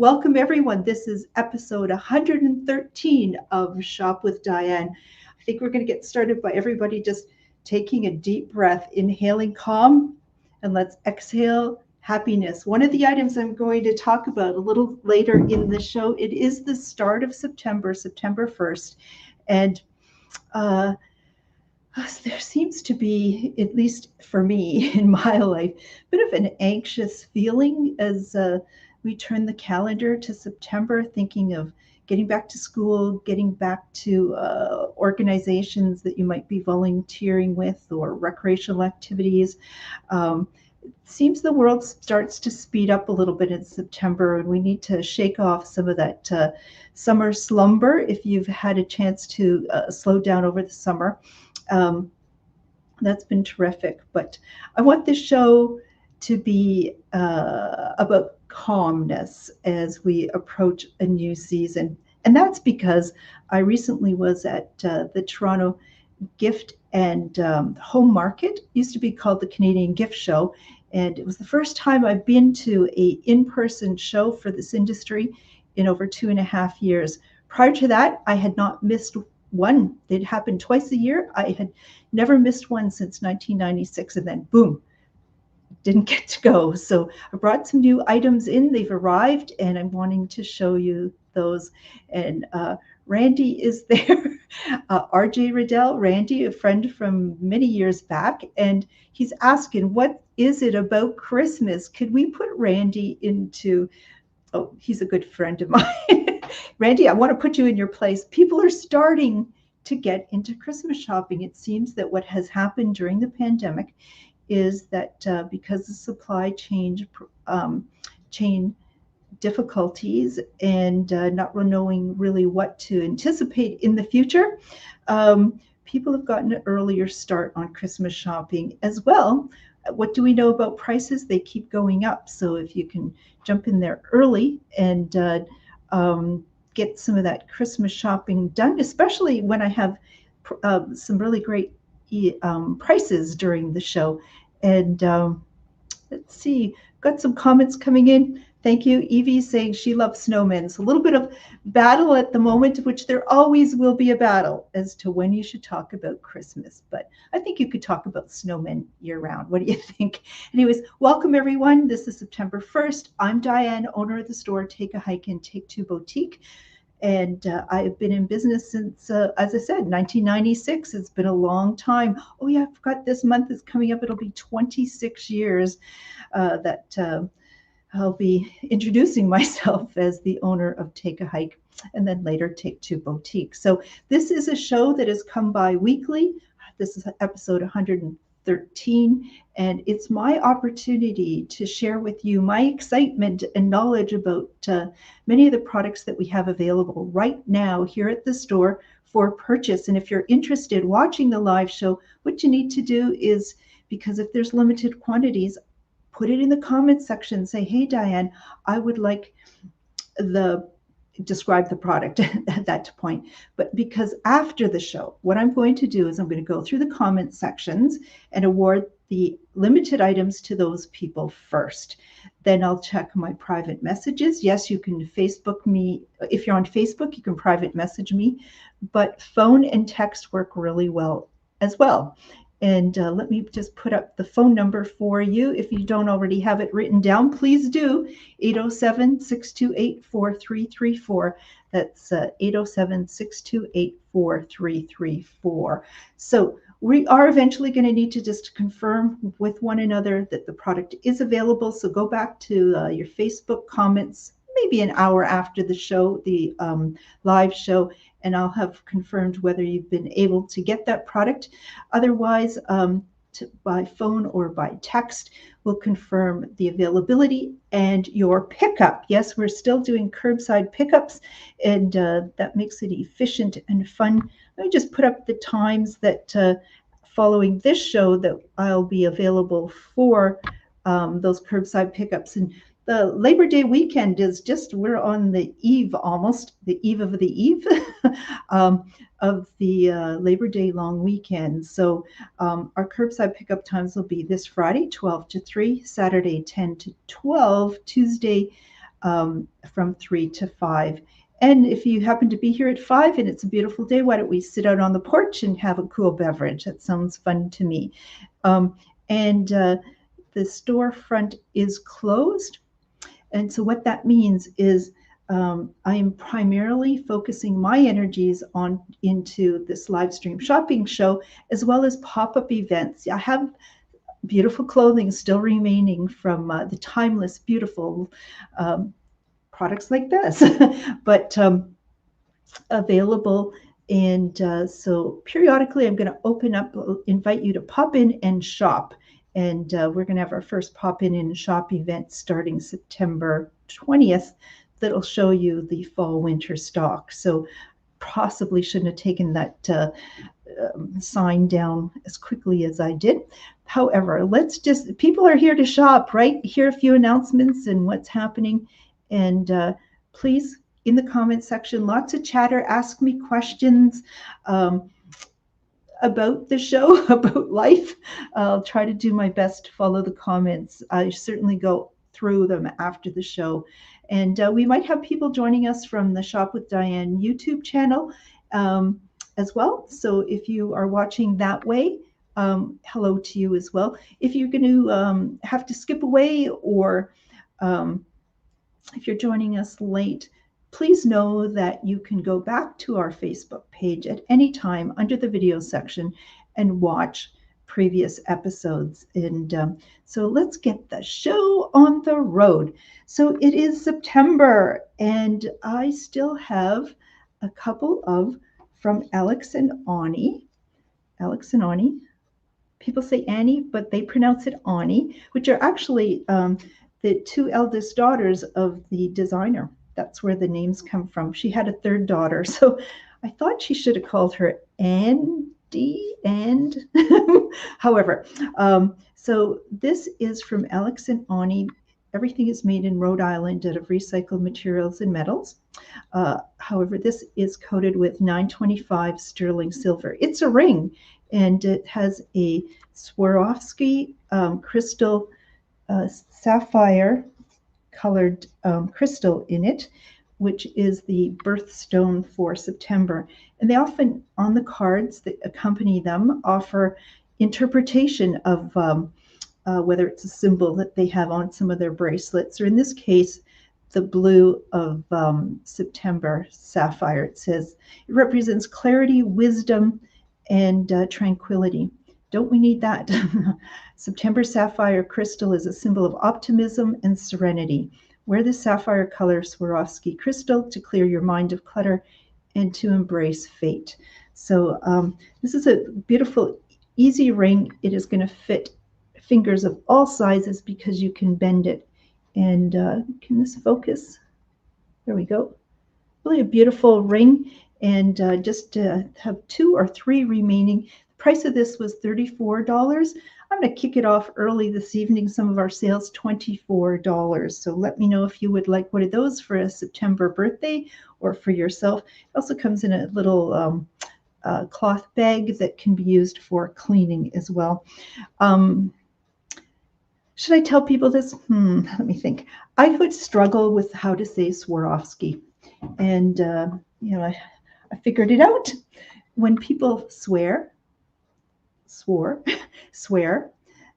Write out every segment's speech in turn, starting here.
Welcome, everyone. This is episode 113 of Shop with Diane. I think we're going to get started by everybody just taking a deep breath, inhaling calm, and let's exhale happiness. One of the items I'm going to talk about a little later in the show, it is the start of September, September 1st. And uh, there seems to be, at least for me in my life, a bit of an anxious feeling as we turn the calendar to September, thinking of getting back to school, getting back to organizations that you might be volunteering with or recreational activities. It seems the world starts to speed up a little bit in September, and we need to shake off some of that summer slumber if you've had a chance to slow down over the summer. Um, that's been terrific. But I want this show to be about calmness as we approach a new season. And that's because I recently was at the Toronto Gift and Home Market. It used to be called the Canadian Gift Show. And it was the first time I've been to a in-person show for this industry in over 2.5 years. Prior to that, I had not missed one. It happened twice a year. I had never missed one since 1996, and then boom, didn't get to go. So I brought some new items in. They've arrived, and I'm wanting to show you those. And Randy is there, RJ Riddell, Randy, a friend from many years back, and he's asking, what is it about Christmas? Could we put Randy into, oh, he's a good friend of mine. Randy, I want to put you in your place. People are starting to get into Christmas shopping. It seems that what has happened during the pandemic is that because of supply chain difficulties and not knowing really what to anticipate in the future, people have gotten an earlier start on Christmas shopping as well. What do we know about prices? They keep going up. So if you can jump in there early and get some of that Christmas shopping done, especially when I have some really great prices during the show. And let's see, got some comments coming in. Thank you. Evie saying she loves snowmen. So a little bit of battle at the moment, which there always will be a battle as to when you should talk about Christmas. But I think you could talk about snowmen year round. What do you think? Anyways, welcome everyone. This is September 1st. I'm Diane, owner of the store Take a Hike and Take Two Boutique. And I've been in business since, as I said, 1996. It's been a long time. Oh yeah, I forgot this month is coming up. It'll be 26 years that I'll be introducing myself as the owner of Take a Hike and then later Take Two Boutique. So this is a show that has come by weekly. This is episode 113, and it's my opportunity to share with you my excitement and knowledge about many of the products that we have available right now here at the store for purchase. And if you're interested watching the live show, what you need to do is, because if there's limited quantities, put it in the comments section. Say, hey, Diane, I would like describe the product at that point. But because after the show, what I'm going to do is I'm going to go through the comment sections and award the limited items to those people first. Then I'll check my private messages. Yes, you can Facebook me. If you're on Facebook, you can private message me, but phone and text work really well as well. And let me just put up the phone number for you. If you don't already have it written down, please do. 807-628-4334. That's 807-628-4334. So we are eventually going to need to just confirm with one another that the product is available. So go back to your Facebook comments, maybe an hour after the show, the live show, and I'll have confirmed whether you've been able to get that product. Otherwise, by phone or by text, we'll confirm the availability and your pickup. Yes, we're still doing curbside pickups, and that makes it efficient and fun. Let me just put up the times that following this show that I'll be available for those curbside pickups. And the Labor Day weekend is just, we're on the eve, almost the eve of the eve of the Labor Day long weekend. So our curbside pickup times will be this Friday, 12 to 3, Saturday, 10 to 12, Tuesday, from 3 to 5. And if you happen to be here at 5 and it's a beautiful day, why don't we sit out on the porch and have a cool beverage? That sounds fun to me. And the storefront is closed. And so what that means is I am primarily focusing my energies into this live stream shopping show, as well as pop-up events. I have beautiful clothing still remaining from the timeless, beautiful products like this, but available. And so periodically I'm going to open up, invite you to pop in and shop. And we're going to have our first pop-in and shop event starting September 20th that'll show you the fall-winter stock. So possibly shouldn't have taken that sign down as quickly as I did. However, people are here to shop, right? Hear a few announcements and what's happening. And please, in the comment section, lots of chatter, ask me questions about the show, about life. I'll try to do my best to follow the comments. I certainly go through them after the show. And we might have people joining us from the Shop with Diane YouTube channel as well. So if you are watching that way, hello to you as well. If you're going to have to skip away, or if you're joining us late, please know that you can go back to our Facebook page at any time under the video section and watch previous episodes. And so let's get the show on the road. So it is September, and I still have a couple from Alex and Ani. Alex and Ani. People say Annie, but they pronounce it Ani, which are actually the two eldest daughters of the designer. That's where the names come from. She had a third daughter, so I thought she should have called her Andy. And however, so this is from Alex and Ani. Everything is made in Rhode Island out of recycled materials and metals. However, this is coated with 925 sterling silver. It's a ring, and it has a Swarovski crystal sapphire colored crystal in it, which is the birthstone for September. And they often, on the cards that accompany them, offer interpretation of whether it's a symbol that they have on some of their bracelets, or in this case, the blue of September sapphire. It says it represents clarity, wisdom, and tranquility. Don't we need that? September sapphire crystal is a symbol of optimism and serenity. Wear the sapphire color Swarovski crystal to clear your mind of clutter and to embrace fate. So this is a beautiful, easy ring. It is going to fit fingers of all sizes because you can bend it. And can this focus? There we go. Really a beautiful ring. And just to have 2 or 3 remaining. Price of this was $34. I'm going to kick it off early this evening. Some of our sales, $24. So let me know if you would like one of those for a September birthday or for yourself. It also comes in a little cloth bag that can be used for cleaning as well. Should I tell people this? Let me think. I would struggle with how to say Swarovski. And, I figured it out. When people swear,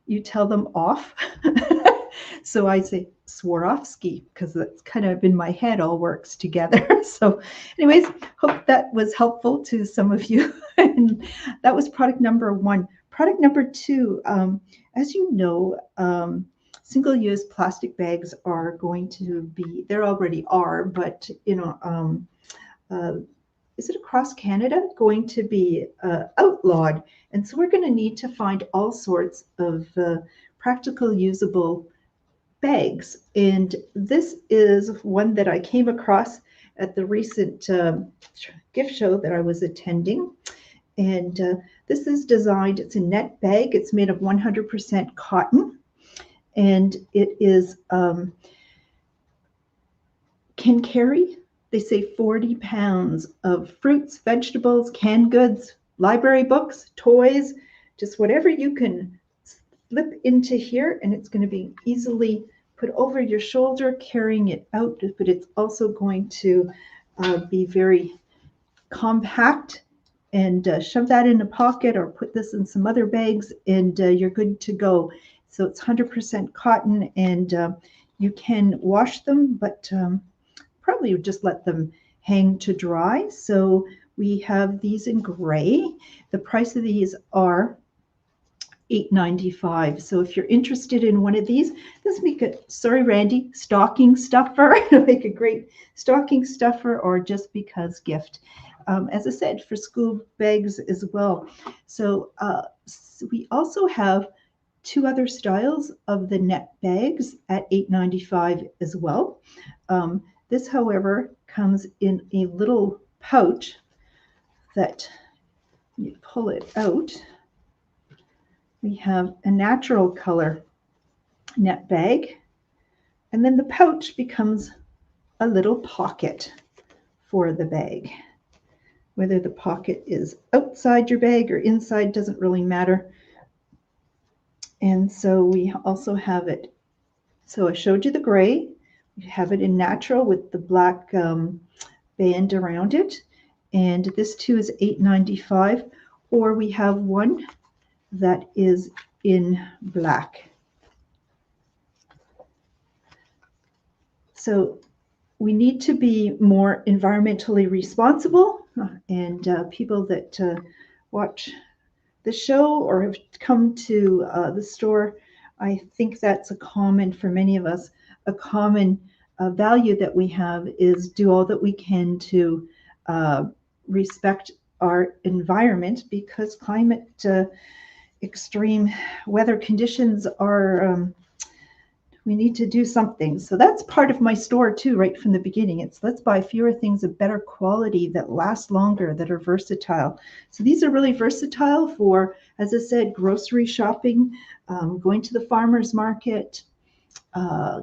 you tell them off. So I say Swarovski because that's kind of in my head all works together. So anyways, hope that was helpful to some of you. And that was product number 1. Product number 2, as you know, single-use plastic bags are going to be, there already are, but is it across Canada going to be outlawed? And so we're going to need to find all sorts of practical, usable bags. And this is one that I came across at the recent gift show that I was attending. And this is designed, it's a net bag. It's made of 100% cotton. And it is, can carry, they say 40 pounds of fruits, vegetables, canned goods, library books, toys, just whatever you can slip into here, and it's going to be easily put over your shoulder, carrying it out, but it's also going to be very compact. And shove that in a pocket or put this in some other bags, and you're good to go. So it's 100% cotton, and you can wash them, but probably would just let them hang to dry. So we have these in gray. The price of these are $8.95. So if you're interested in one of these, this make a, sorry Randy, stocking stuffer. Make a great stocking stuffer or just because gift. As I said, for school bags as well. So we also have two other styles of the net bags at $8.95 as well. This, however, comes in a little pouch that you pull it out. We have a natural color net bag, and then the pouch becomes a little pocket for the bag. Whether the pocket is outside your bag or inside doesn't really matter. And so we also have it, so I showed you the gray, we have it in natural with the black band around it, and this too is $8.95, or we have one that is in black. So we need to be more environmentally responsible, and people that watch the show or have come to the store, I think that's a common, for many of us, a common value that we have is do all that we can to respect our environment, because climate extreme weather conditions are we need to do something. So that's part of my store too, right from the beginning. It's let's buy fewer things of better quality that last longer, that are versatile. So these are really versatile for, as I said, grocery shopping, going to the farmer's market,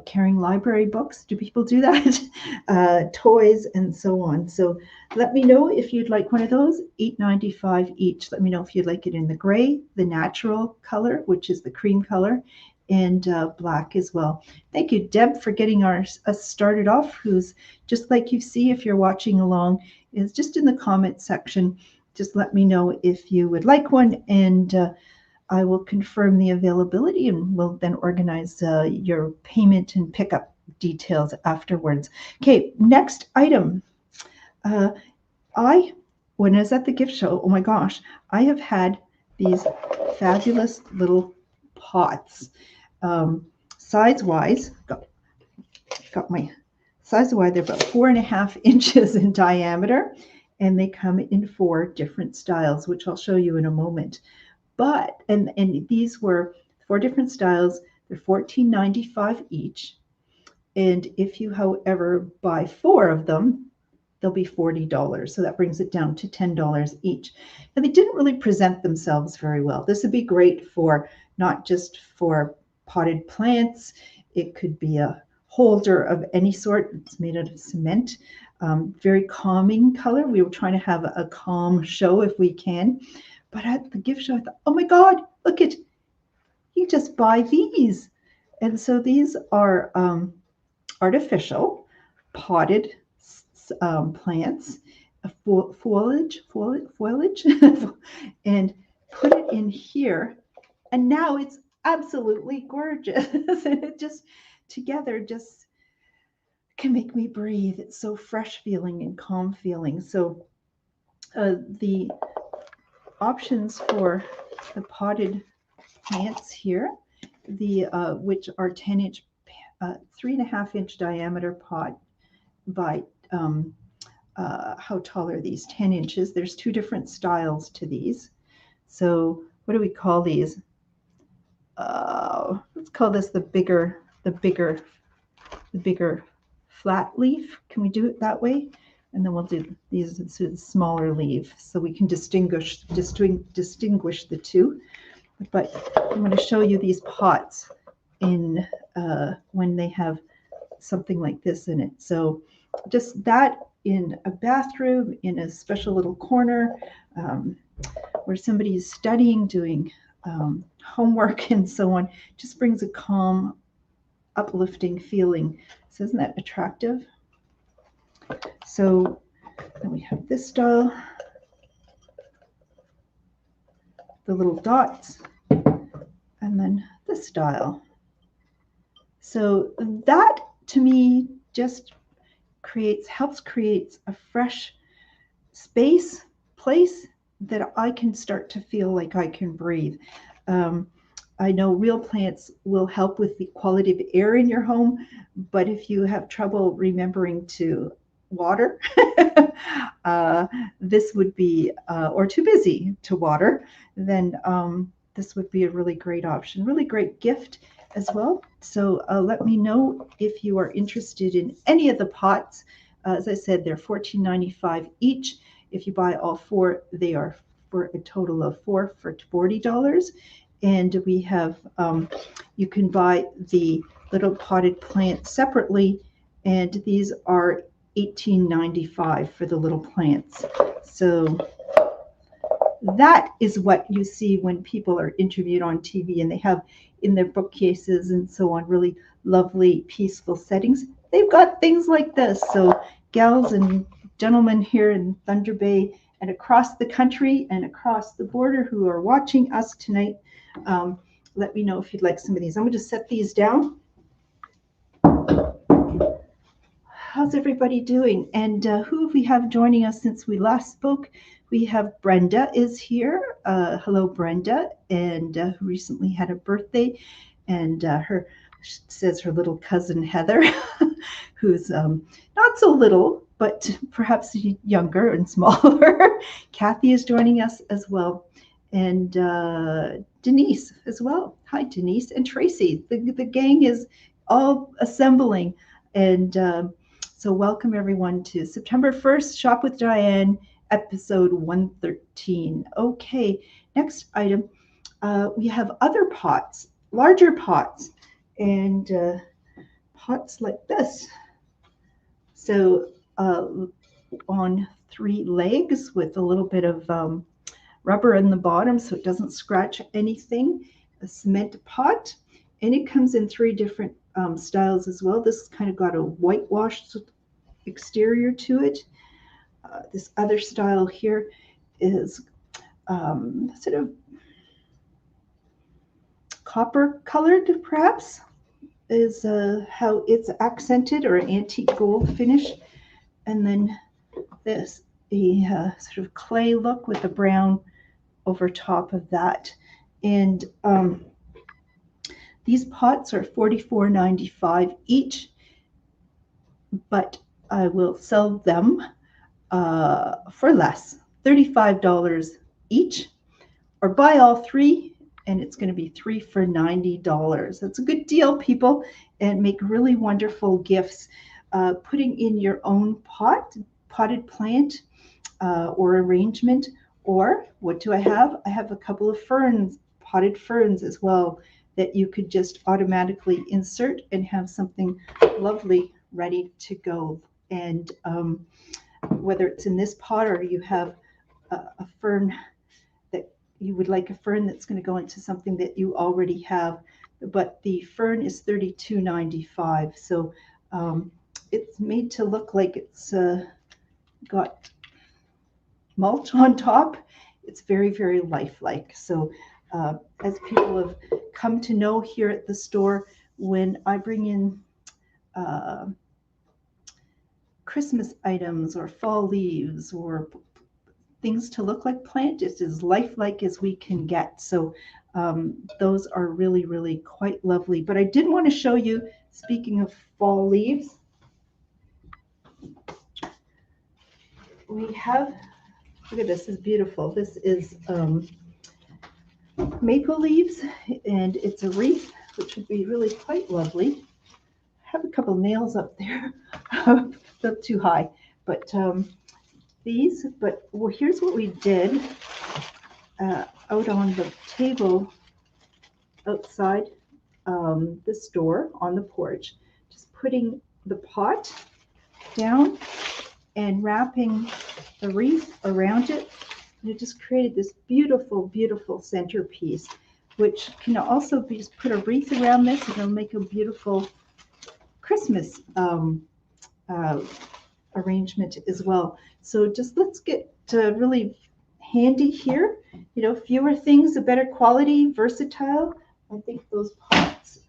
carrying library books. Do people do that? Toys and so on. So let me know if you'd like one of those, $8.95 each. Let me know if you'd like it in the gray, the natural color, which is the cream color, and black as well. Thank you, Deb, for getting us started off, who's just like you see if you're watching along, is just in the comment section. Just let me know if you would like one, and I will confirm the availability, and we'll then organize your payment and pickup details afterwards. Okay, next item. When I was at the gift show, oh my gosh, I have had these fabulous little pots. Size-wise, got my size-wise, they're about 4.5 inches in diameter, and they come in 4 different styles, which I'll show you in a moment. But, and these were 4 different styles. They're $14.95 each. And if you, however, buy 4 of them, they'll be $40. So that brings it down to $10 each. And they didn't really present themselves very well. This would be great for, not just for potted plants. It could be a holder of any sort. It's made out of cement. Very calming color. We were trying to have a calm show if we can. But at the gift show, I thought, oh my God, look at, you just buy these. And so these are artificial potted plants, foliage, and put it in here. And now it's absolutely gorgeous. And it just, together, just can make me breathe. It's so fresh feeling and calm feeling. So the options for the potted plants here, the which are 10-inch, 3.5-inch diameter pot by how tall are these? 10 inches. There's 2 different styles to these. So what do we call these? Let's call this the bigger flat leaf. Can we do it that way? And then we'll do these the smaller leaf, so we can distinguish the two. But I'm going to show you these pots in when they have something like this in it. So just that in a bathroom, in a special little corner where somebody is studying, doing homework and so on, just brings a calm uplifting feeling. So isn't that attractive? So then we have this style, the little dots, and then this style. So that to me just helps create a fresh space, place that I can start to feel like I can breathe. I know real plants will help with the quality of air in your home, but if you have trouble remembering to water, this would be, or too busy to water, then this would be a really great option, really great gift as well. So let me know if you are interested in any of the pots. As I said, they're $14.95 each. If you buy all four, they are for a total of four for $40. And we have, you can buy the little potted plants separately, and these are $18.95 for the little plants. So that is what you see when people are interviewed on TV and they have in their bookcases and so on really lovely, peaceful settings. They've got things like this. So gals and gentlemen here in Thunder Bay and across the country and across the border who are watching us tonight, let me know if you'd like some of these. I'm going to set these down. How's everybody doing? And who we have joining us since we last spoke? We have Brenda is here. Hello, Brenda, and who recently had a birthday. And her says her little cousin Heather, who's not so little, but perhaps younger and smaller. Kathy is joining us as well, and Denise as well. Hi, Denise and Tracy. The gang is all assembling, and so welcome everyone to September 1st, Shop with Diane, episode 113. Okay, next item, we have other pots, larger pots, and pots like this. So on three legs with a little bit of rubber in the bottom so it doesn't scratch anything, a cement pot, and it comes in three different styles as well. This kind of got a whitewashed exterior to it. This other style here is sort of copper colored, perhaps, is how it's accented, or antique gold finish. And then this, the sort of clay look with the brown over top of that. And these pots are $44.95 each, but I will sell them for less, $35 each, or buy all three, and it's going to be 3 for $90. That's a good deal, people, and make really wonderful gifts. Putting in your own potted plant or arrangement, or what do I have? I have a couple of ferns, potted ferns as well, that you could just automatically insert and have something lovely ready to go. And whether it's in this pot or you have a fern that you would like, a fern that's going to go into something that you already have, but the fern is $32.95. So it's made to look like it's got mulch on top. It's very, very lifelike. So as people have come to know here at the store, when I bring in Christmas items or fall leaves or things to look like plant, it's as lifelike as we can get. So those are really, really quite lovely. But I did want to show you, speaking of fall leaves, we have, look at this, is beautiful. This is maple leaves, and it's a wreath, which would be really quite lovely. I have a couple nails up there, not too high, but these, but well, here's what we did out on the table outside the store on the porch, just putting the pot down and wrapping the wreath around it, and it just created this beautiful, beautiful centerpiece, which can also be just put a wreath around this, and it'll make a beautiful Christmas uh, arrangement as well. So just let's get really handy here. Fewer things, a better quality, versatile. I think those pots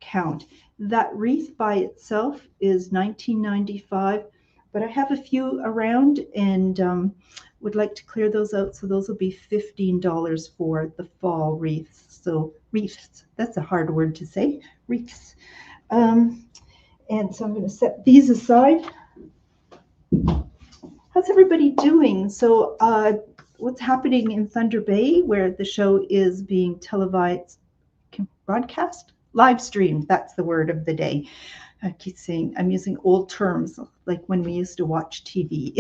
count. That wreath by itself is $19.95, but I have a few around and would like to clear those out. So those will be $15 for the fall wreaths. So wreaths, that's a hard word to say, wreaths. And so I'm going to set these aside. How's everybody doing? So what's happening in Thunder Bay, where the show is being televised, broadcast? Live streamed, that's the word of the day. I keep saying I'm using old terms, like when we used to watch TV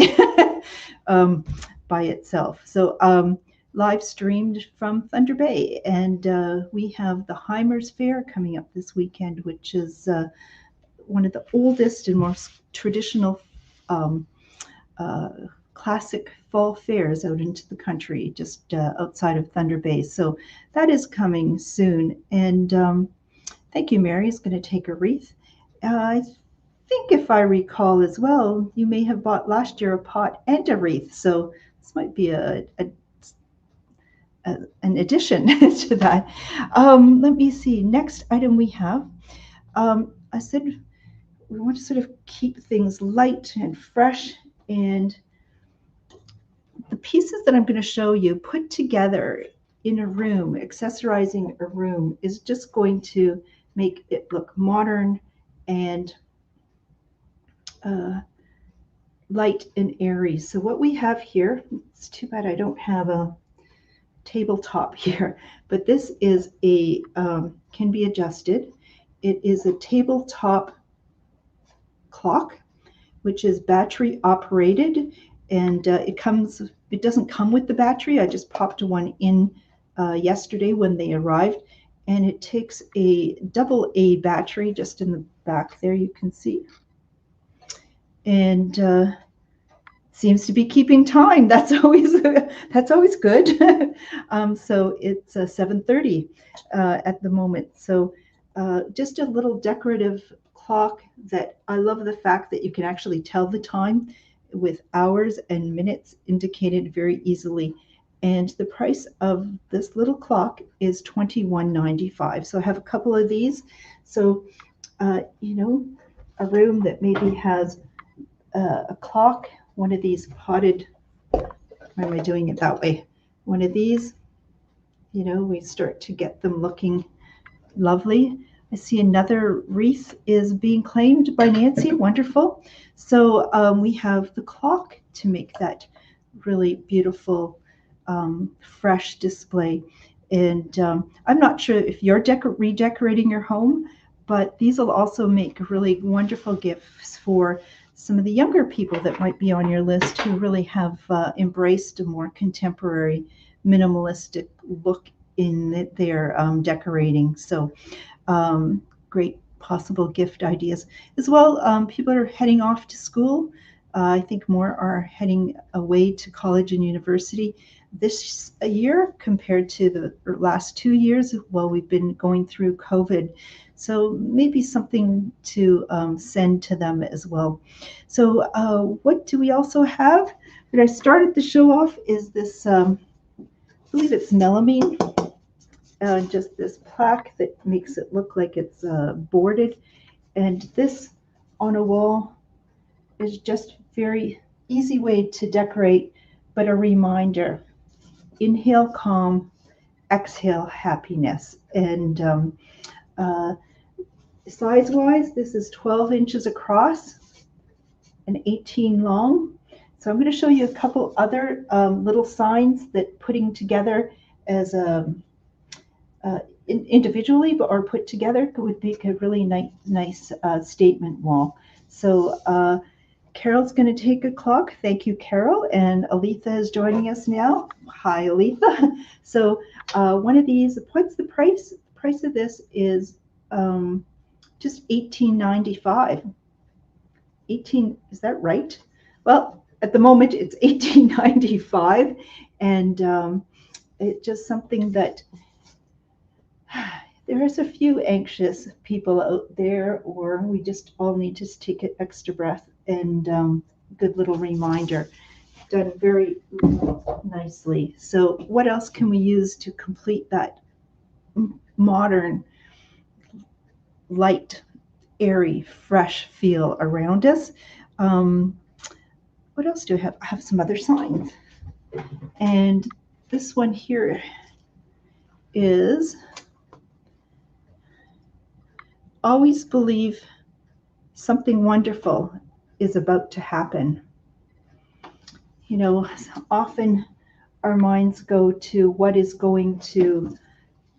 by itself. So live streamed from Thunder Bay. And we have the Heimers Fair coming up this weekend, which is one of the oldest and most traditional classic fall fairs out into the country, just outside of Thunder Bay. So that is coming soon. And thank you, Mary is going to take a wreath. I think if I recall as well, you may have bought last year a pot and a wreath. So this might be an addition to that. Let me see. Next item we have, I said we want to sort of keep things light and fresh, and the pieces that I'm going to show you put together in a room, accessorizing a room, is just going to make it look modern and light and airy. So what we have here, it's too bad I don't have a tabletop here, but this is a can be adjusted. It is a tabletop clock, which is battery operated, and it doesn't come with the battery. I just popped one in yesterday when they arrived, and it takes a AA battery just in the back there, you can see, and seems to be keeping time. That's always good. So it's 7:30 at the moment. So just a little decorative clock that I love the fact that you can actually tell the time with hours and minutes indicated very easily. And the price of this little clock is $21.95. So I have a couple of these. So, a room that maybe has a clock, one of these potted, why am I doing it that way? One of these, we start to get them looking lovely. I see another wreath is being claimed by Nancy. Wonderful. So we have the clock to make that really beautiful, fresh display. And I'm not sure if you're redecorating your home, but these will also make really wonderful gifts for some of the younger people that might be on your list who really have embraced a more contemporary, minimalistic look in their decorating. So great possible gift ideas. As well, people are heading off to school. I think more are heading away to college and university this year compared to the last 2 years while we've been going through COVID. So maybe something to send to them as well. So what do we also have? That I started the show off is this, I believe it's melamine. Just this plaque that makes it look like it's boarded. And this on a wall is just very easy way to decorate, but a reminder: inhale calm, exhale happiness. And size-wise, this is 12 inches across and 18 long. So I'm going to show you a couple other little signs that putting together as a individually or put together would make a really nice statement wall. So Carol's going to take a clock. Thank you, Carol. And Aletha is joining us now. Hi, Aletha. So one of these, what's the price? The price of this is just $18.95. 18, is that right? Well, at the moment it's $18.95, and it's just something that There's a few anxious people out there, or we just all need to take an extra breath. And good little reminder, done very nicely. So, what else can we use to complete that modern, light, airy, fresh feel around us? Um, what else do I have? I have some other signs. And this one here is always believe something wonderful is about to happen. You know, often our minds go to what is going to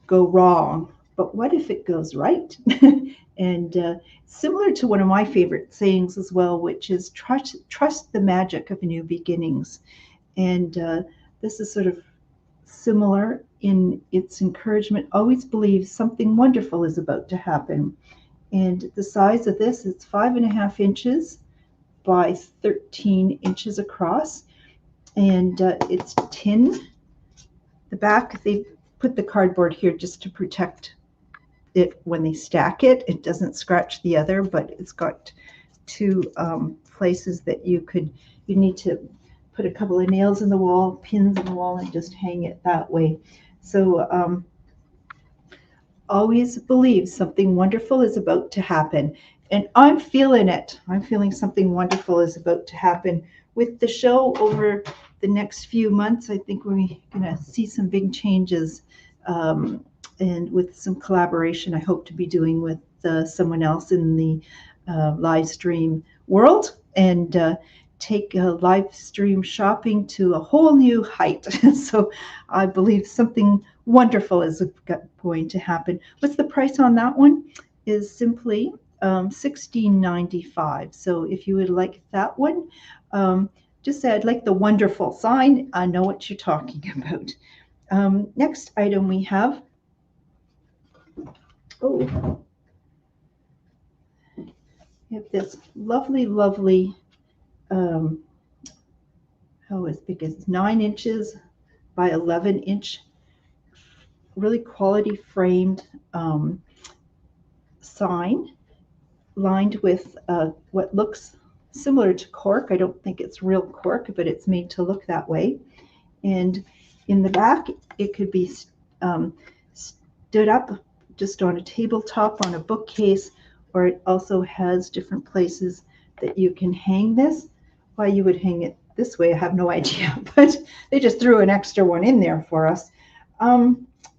go wrong, but what if it goes right? And similar to one of my favorite sayings as well, which is trust the magic of new beginnings. And this is sort of similar in its encouragement. Always believe something wonderful is about to happen. And the size of this is 5.5 inches by 13 inches across. And it's tin. The back, they put the cardboard here just to protect it when they stack it. It doesn't scratch the other, but it's got two places that you need to put a couple of nails in the wall, pins in the wall, and just hang it that way. So always believe something wonderful is about to happen. And I'm feeling it. I'm feeling something wonderful is about to happen with the show over the next few months. I think we're going to see some big changes, and with some collaboration I hope to be doing with someone else in the live stream world, and take live stream shopping to a whole new height. So I believe something wonderful is going to happen. What's the price on that one? Is simply $16.95. So if you would like that one, just say I'd like the wonderful sign. I know what you're talking about. Next item we have, we have this lovely, as big as 9 inches by 11 inch, really quality framed sign, lined with what looks similar to cork. I don't think it's real cork, but it's made to look that way. And in the back, it could be stood up just on a tabletop, on a bookcase, or it also has different places that you can hang this. Why you would hang it this way, I have no idea, but they just threw an extra one in there for us.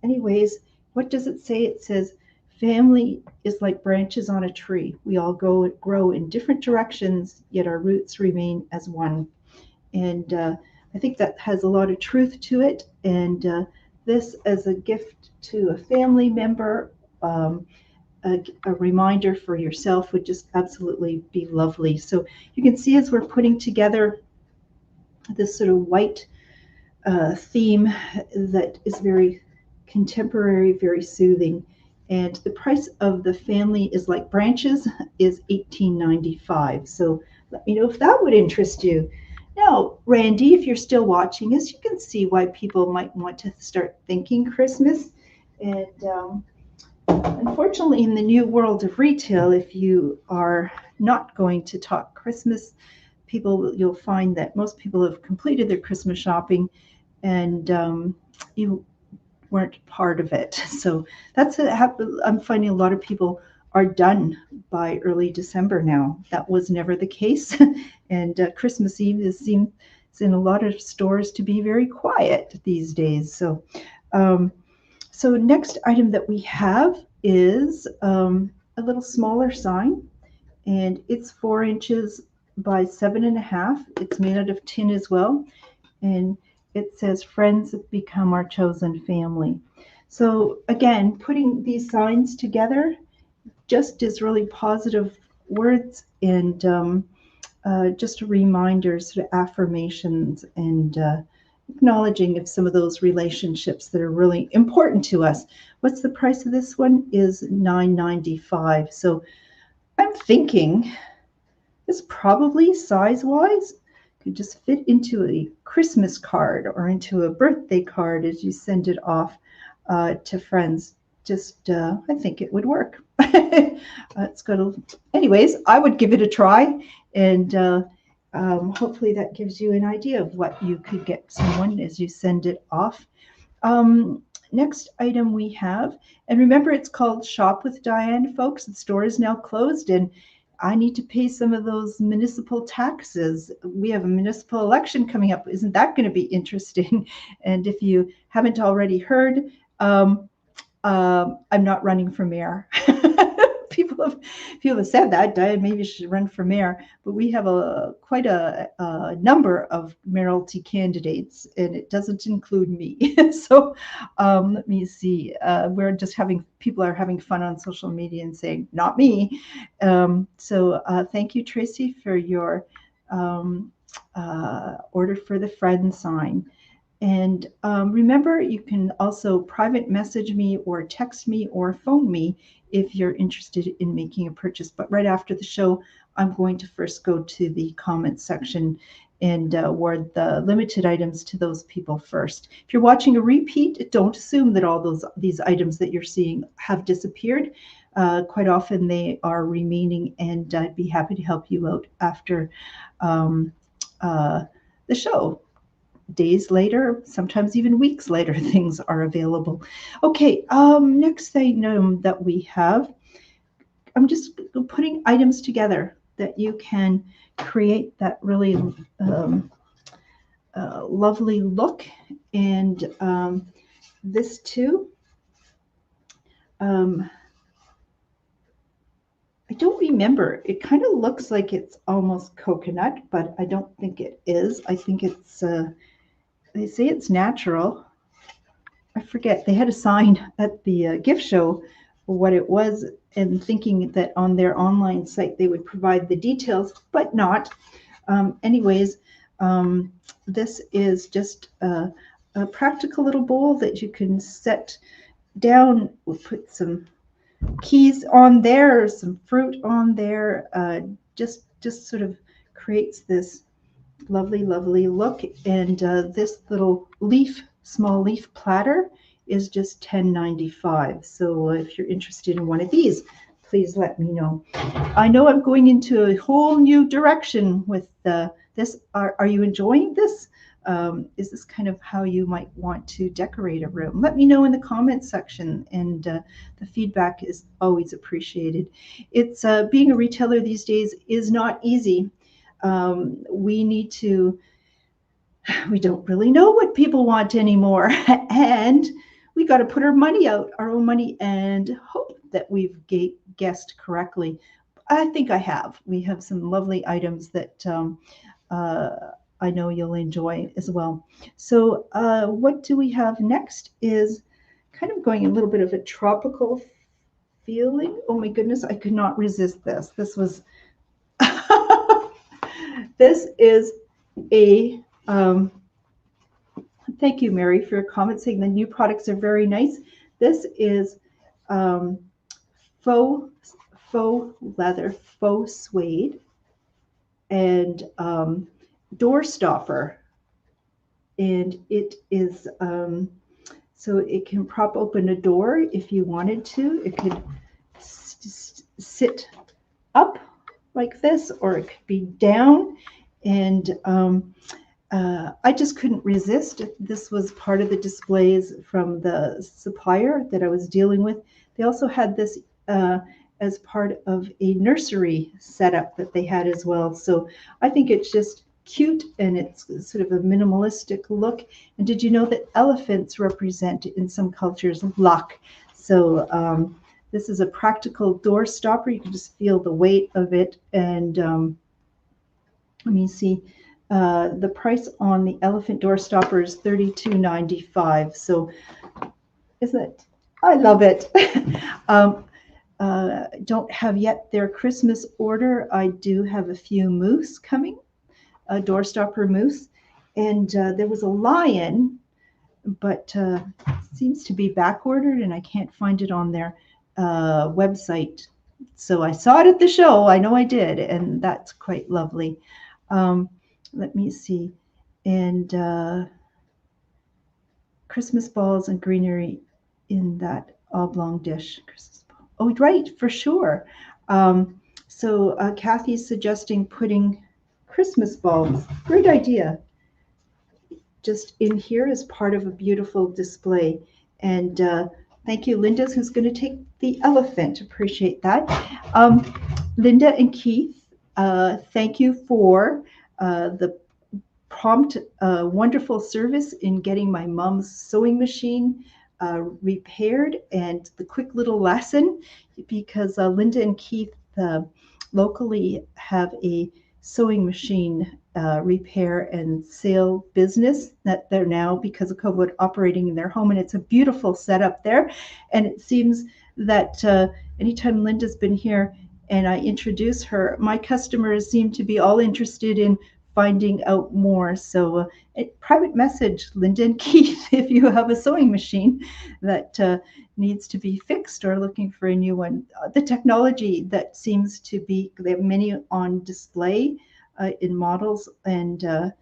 Anyways, what does it say? It says, family is like branches on a tree. We all grow in different directions, yet our roots remain as one. And I think that has a lot of truth to it. And this as a gift to a family member, a reminder for yourself would just absolutely be lovely. So you can see as we're putting together this sort of white theme that is very contemporary, very soothing. And the price of the family is like branches is $18.95. So let me know if that would interest you. Now, Randy, if you're still watching us, you can see why people might want to start thinking Christmas. And unfortunately, in the new world of retail, if you are not going to talk Christmas, you'll find that most people have completed their Christmas shopping, and you weren't part of it. So I'm finding a lot of people are done by early December now. That was never the case. And Christmas Eve is in a lot of stores to be very quiet these days. So next item that we have is a little smaller sign, and it's 4 inches by 7.5. It's made out of tin as well, and it says, friends have become our chosen family. So again, putting these signs together just is really positive words, and just reminders, sort of affirmations, and acknowledging of some of those relationships that are really important to us. What's the price of this one? Is $9.95. So I'm thinking this probably size-wise could just fit into a Christmas card or into a birthday card as you send it off to friends just I think it would work. It's good. Anyways, I would give it a try, and hopefully that gives you an idea of what you could get someone as you send it off. Next item we have, and remember it's called Shop with Diane, folks. The store is now closed, and I need to pay some of those municipal taxes. We have a municipal election coming up. Isn't that going to be interesting? And if you haven't already heard, I'm not running for mayor. people have said that, Diane, maybe you should run for mayor. But we have quite a number of mayoralty candidates, and it doesn't include me. So let me see. We're just people are having fun on social media and saying, not me. So thank you, Tracy, for your order for the friend sign. And remember, you can also private message me or text me or phone me if you're interested in making a purchase. But right after the show, I'm going to first go to the comments section and award the limited items to those people first. If you're watching a repeat, don't assume that all these items that you're seeing have disappeared. Quite often they are remaining, and I'd be happy to help you out after the show. Days later, sometimes even weeks later, things are available. Okay, next item that we have, I'm just putting items together that you can create that really lovely look. And this too, I don't remember. It kind of looks like it's almost coconut, but I don't think it is. I think it's they say it's natural. I forget. They had a sign at the gift show for what it was, and thinking that on their online site they would provide the details, but not. Anyways, this is just a practical little bowl that you can set down. We'll put some keys on there, some fruit on there. Just sort of creates this lovely, lovely look. And this little small leaf platter is just $10.95. So if you're interested in one of these, please let me know. I know I'm going into a whole new direction with this. Are you enjoying this? Is this kind of how you might want to decorate a room? Let me know in the comments section, and the feedback is always appreciated. It's being a retailer these days is not easy. We don't really know what people want anymore. And we got to put our own money, and hope that we've guessed correctly. I think I have. We have some lovely items that I know you'll enjoy as well. So what do we have next is kind of going a little bit of a tropical feeling. Oh my goodness, I could not resist this. This was this is a thank you, Mary, for your comment saying the new products are very nice. This is faux leather, faux suede, and door stopper. And it is so it can prop open a door if you wanted to. It could sit up like this, or it could be down. And I just couldn't resist. This was part of the displays from the supplier that I was dealing with. They also had this as part of a nursery setup that they had as well. So I think it's just cute, and it's sort of a minimalistic look. And did you know that elephants represent in some cultures luck? So this is a practical door stopper. You can just feel the weight of it. And let me see. The price on the elephant door stopper is $32.95. So isn't it? I love it. Don't have yet their Christmas order. I do have a few moose coming, a door stopper moose. And there was a lion, but seems to be back ordered, and I can't find it on their website. So I saw it at the show. I know I did, and that's quite lovely. Let me see. And Christmas balls and greenery in that oblong dish. Christmas ball. Oh, right, for sure. So Kathy's suggesting putting Christmas bulbs. Great idea. Just in here as part of a beautiful display. And thank you, Linda, who's going to take the elephant. Appreciate that. Linda and Keith, thank you for the prompt, wonderful service in getting my mom's sewing machine repaired, and the quick little lesson, because Linda and Keith locally have a sewing machine repair and sale business that they're now, because of COVID, operating in their home, and it's a beautiful setup there. And it seems that anytime Linda's been here and I introduce her, my customers seem to be all interested in finding out more. So a private message, Linda and Keith, if you have a sewing machine that needs to be fixed or looking for a new one. The technology that seems to be, they have many on display in models, and oh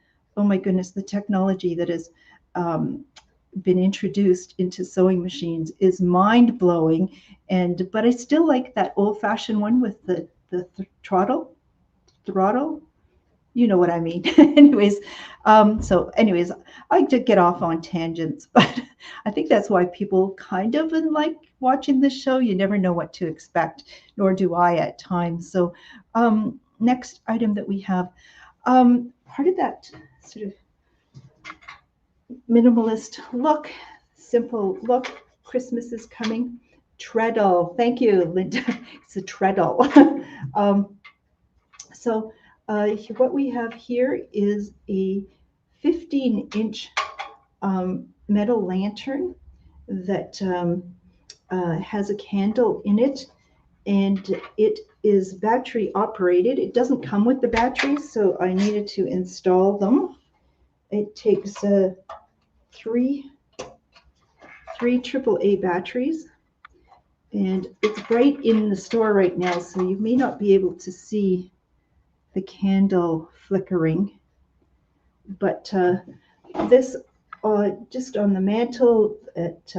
my goodness, the technology that has been introduced into sewing machines is mind-blowing. And but I still like that old-fashioned one with the throttle. You know what I mean. Anyways, I did get off on tangents, but I think that's why people kind of like watching this show. You never know what to expect, nor do I at times. So next item that we have, part of that sort of minimalist look, simple look, Christmas is coming. Treadle. Thank you, Linda. It's a treadle. So what we have here is a 15-inch metal lantern that has a candle in it, and it is battery operated. It doesn't come with the batteries, so I needed to install them. It takes three AAA batteries, and it's bright in the store right now, so you may not be able to see the candle flickering, but this just on the mantle at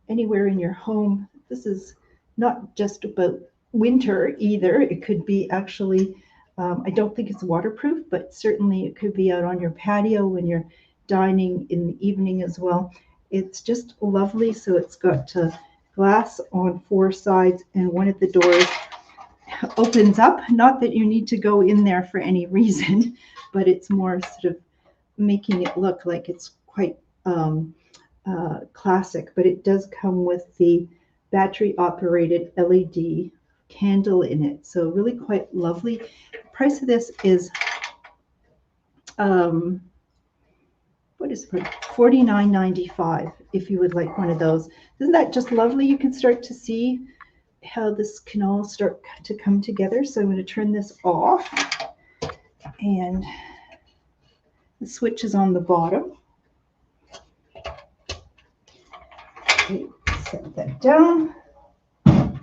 anywhere in your home. This is not just about winter either. It could be actually, I don't think it's waterproof, but certainly it could be out on your patio when you're dining in the evening as well. It's just lovely. So it's got glass on 4 sides, and one of the doors opens up. Not that you need to go in there for any reason, but it's more sort of making it look like it's quite classic. But it does come with the battery operated LED candle in it, so really quite lovely. The price of this is what is it, $49.95 if you would like one of those. Isn't that just lovely? You can start to see how this can all start to come together. So I'm going to turn this off, and the switch is on the bottom. Okay, set that down. I'm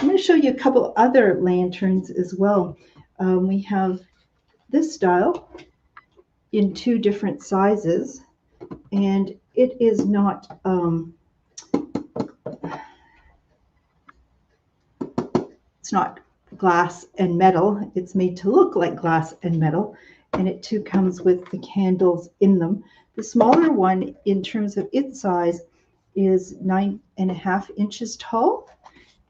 going to show you a couple other lanterns as well. We have this style in 2 different sizes, and it is not it's not glass and metal. It's made to look like glass and metal, and it too comes with the candles in them. The smaller one, in terms of its size, is 9.5 inches tall,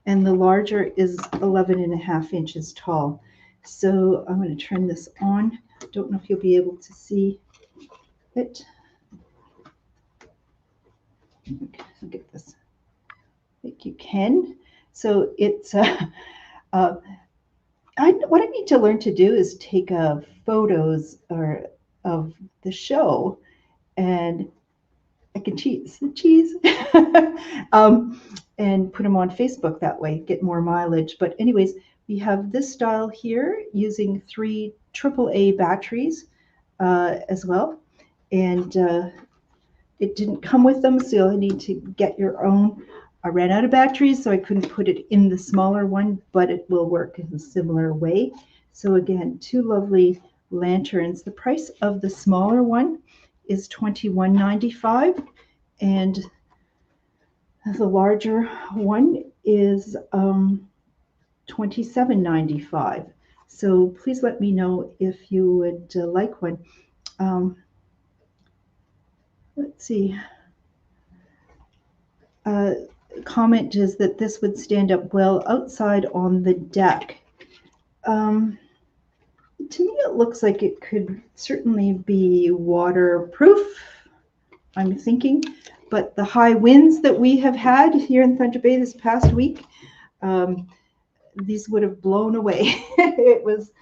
and the larger is 11.5 inches tall. So I'm going to turn this on. Don't know if you'll be able to see it. Okay, look at this. I think you can. So it's what I need to learn to do is take photos of the show, and I can cheese and put them on Facebook that way, get more mileage. But anyways, we have this style here using 3 AAA batteries as well, and it didn't come with them, so you'll need to get your own. I ran out of batteries, so I couldn't put it in the smaller one, but it will work in a similar way. So again, 2 lovely lanterns. The price of the smaller one is $21.95, and The larger one is $27.95. So please let me know if you would like one. Um, let's see. Comment is that this would stand up well outside on the deck. To me, it looks like it could certainly be waterproof, I'm thinking, but the high winds that we have had here in Thunder Bay this past week, these would have blown away. It was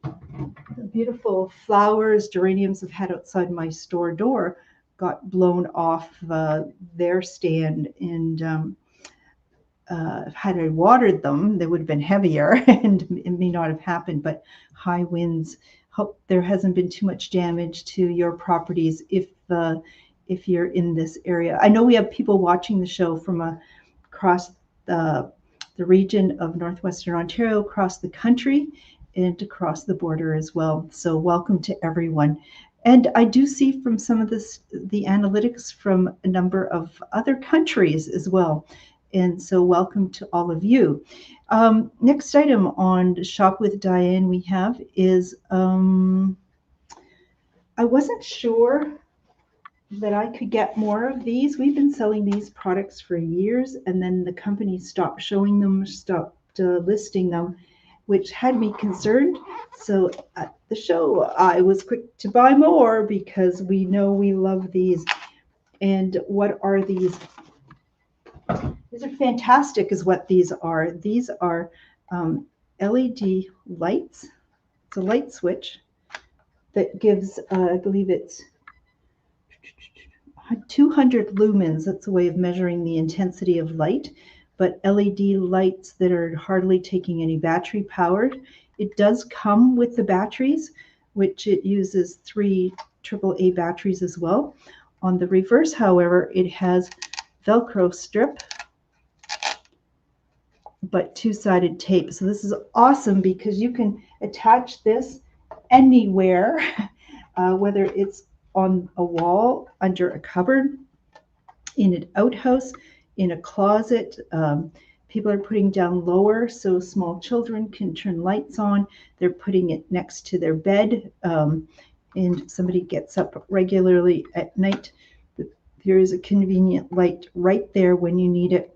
the beautiful flowers, geraniums I've had outside my store door got blown off their stand, and had I watered them, they would have been heavier and it may not have happened, but high winds. Hope there hasn't been too much damage to your properties if you're in this area. I know we have people watching the show from across the region of Northwestern Ontario, across the country, and across the border as well. So welcome to everyone. And I do see from some of the analytics from a number of other countries as well. And so welcome to all of you. Next item on Shop with Diane we have is, I wasn't sure that I could get more of these. We've been selling these products for years, and then the company stopped showing them, stopped listing them, which had me concerned. So at the show, I was quick to buy more because we know we love these. And what are these? These are fantastic is what these are. These are LED lights. It's a light switch that gives, I believe it's 200 lumens. That's a way of measuring the intensity of light, but LED lights that are hardly taking any battery powered. It does come with the batteries, which it uses 3 AAA batteries as well. On the reverse, however, it has Velcro strip, but 2-sided tape. So this is awesome because you can attach this anywhere, whether it's on a wall, under a cupboard, in an outhouse, in a closet. People are putting down lower so small children can turn lights on. They're putting it next to their bed, and somebody gets up regularly at night. There is a convenient light right there when you need it.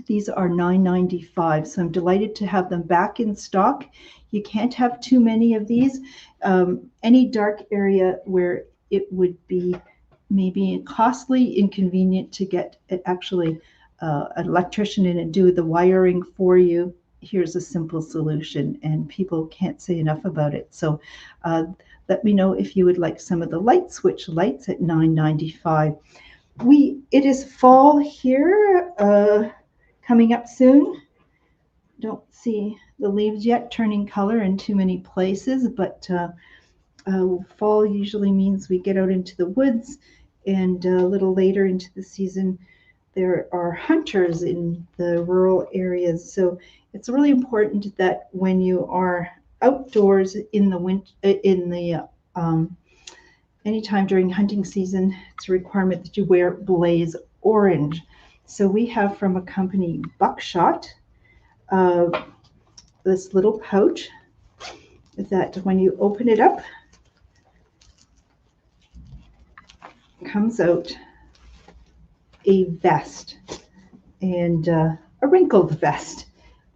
These are $9.95, so I'm delighted to have them back in stock. You can't have too many of these. Any dark area where it would be maybe costly, inconvenient to get actually an electrician in and do the wiring for you, here's a simple solution, and people can't say enough about it. So let me know if you would like some of the light switch lights at $9.95. It is fall here. Coming up soon. Don't see the leaves yet turning color in too many places, but fall usually means we get out into the woods, and a little later into the season, there are hunters in the rural areas. So it's really important that when you are outdoors in the winter, anytime during hunting season, it's a requirement that you wear blaze orange. So we have from a company, Buckshot, this little pouch that when you open it up, comes out a vest, and a wrinkled vest.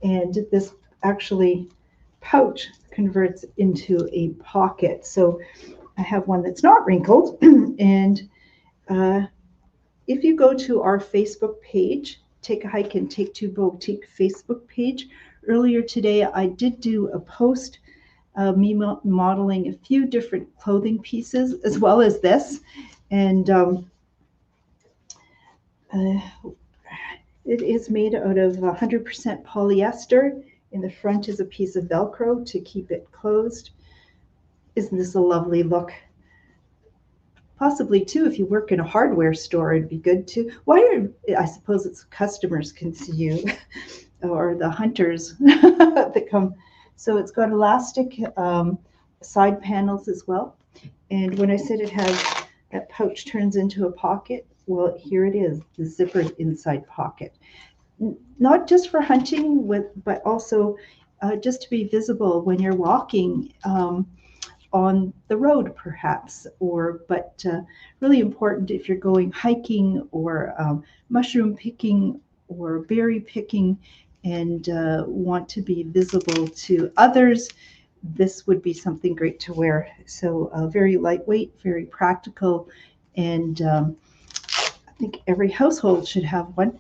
And this actually pouch converts into a pocket. So I have one that's not wrinkled, and if you go to our Facebook page, Take a Hike and Take Two Boutique Facebook page, earlier today I did do a post, me modeling a few different clothing pieces as well as this, and it is made out of 100% polyester. In the front is a piece of Velcro to keep it closed. Isn't this a lovely look? Possibly too, if you work in a hardware store, it'd be good too. I suppose it's customers can see you, or the hunters that come. So it's got elastic side panels as well. And when I said it has, that pouch turns into a pocket, Well, here it is, the zippered inside pocket. Not just for hunting, but also just to be visible when you're walking on the road, perhaps, but really important if you're going hiking or mushroom picking or berry picking and want to be visible to others. This would be something great to wear. So very lightweight, very practical, and I think every household should have one.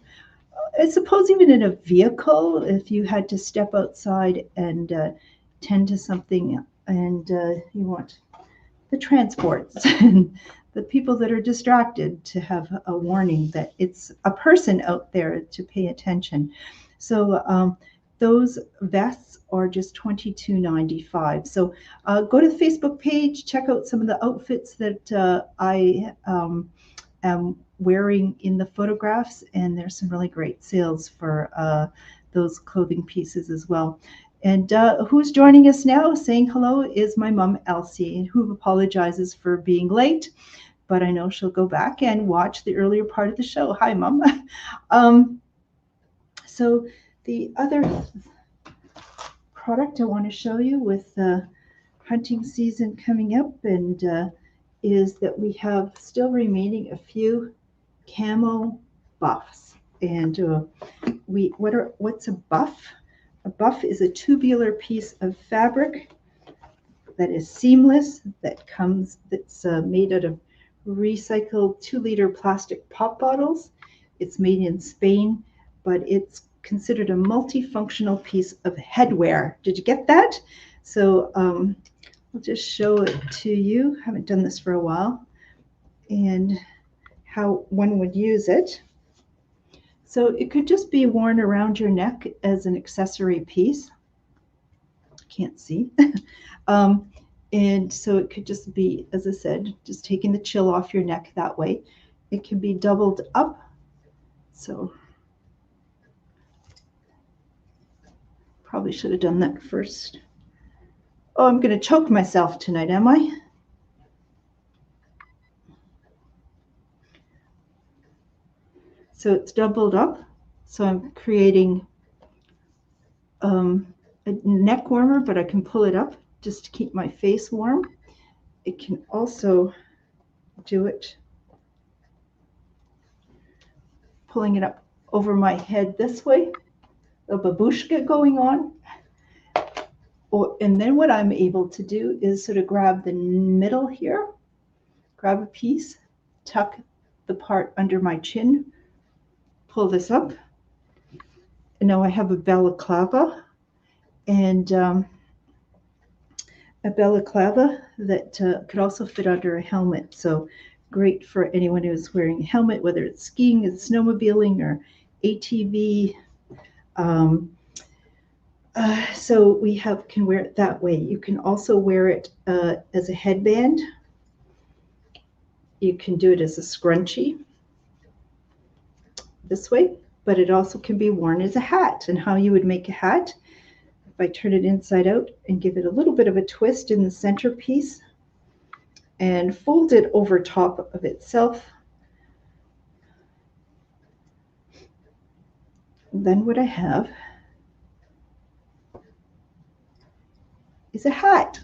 I suppose even in a vehicle, if you had to step outside and tend to something and you want the transports and the people that are distracted to have a warning that it's a person out there to pay attention. So those vests are just $22.95. So go to the Facebook page, check out some of the outfits that I am wearing in the photographs, and there's some really great sales for those clothing pieces as well. And who's joining us now saying hello is my mom, Elsie, who apologizes for being late, but I know she'll go back and watch the earlier part of the show. Hi, Mom. So the other product I want to show you with hunting season coming up and is that we have still remaining a few camo buffs. And what's a buff? A buff is a tubular piece of fabric that is seamless, that's made out of recycled 2-liter plastic pop bottles. It's made in Spain, but it's considered a multifunctional piece of headwear. Did you get that? So I'll just show it to you. I haven't done this for a while, and how one would use it. So it could just be worn around your neck as an accessory piece. Can't see. And so it could just be, as I said, just taking the chill off your neck that way. It can be doubled up. So probably should have done that first. Oh, I'm going to choke myself tonight, am I? So it's doubled up. So I'm creating a neck warmer, but I can pull it up just to keep my face warm. It can also do it pulling it up over my head this way, a babushka going on. And then what I'm able to do is sort of grab the middle here, grab a piece, tuck the part under my chin, pull this up. And now I have a balaclava, and a balaclava that could also fit under a helmet. So great for anyone who's wearing a helmet, whether it's skiing and snowmobiling or ATV. So we can wear it that way. You can also wear it as a headband. You can do it as a scrunchie this way, but it also can be worn as a hat. And how you would make a hat, if I turn it inside out and give it a little bit of a twist in the centerpiece and fold it over top of itself, then what I have is a hat.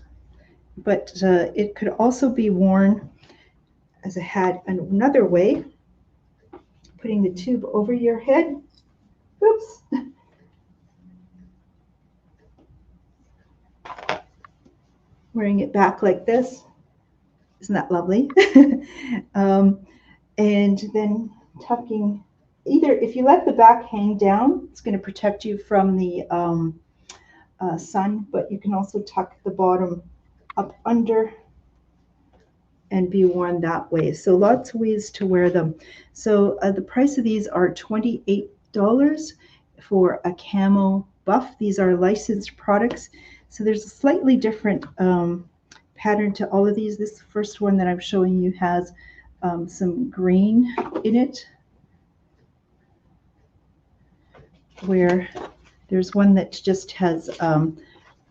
But it could also be worn as a hat another way, putting the tube over your head. Oops. Wearing it back like this. Isn't that lovely? And then tucking, either if you let the back hang down, it's going to protect you from the sun, but you can also tuck the bottom up under and be worn that way. So lots of ways to wear them. So the price of these are $28 for a camo buff. These are licensed products. So there's a slightly different pattern to all of these. This first one that I'm showing you has some green in it, where there's one that just has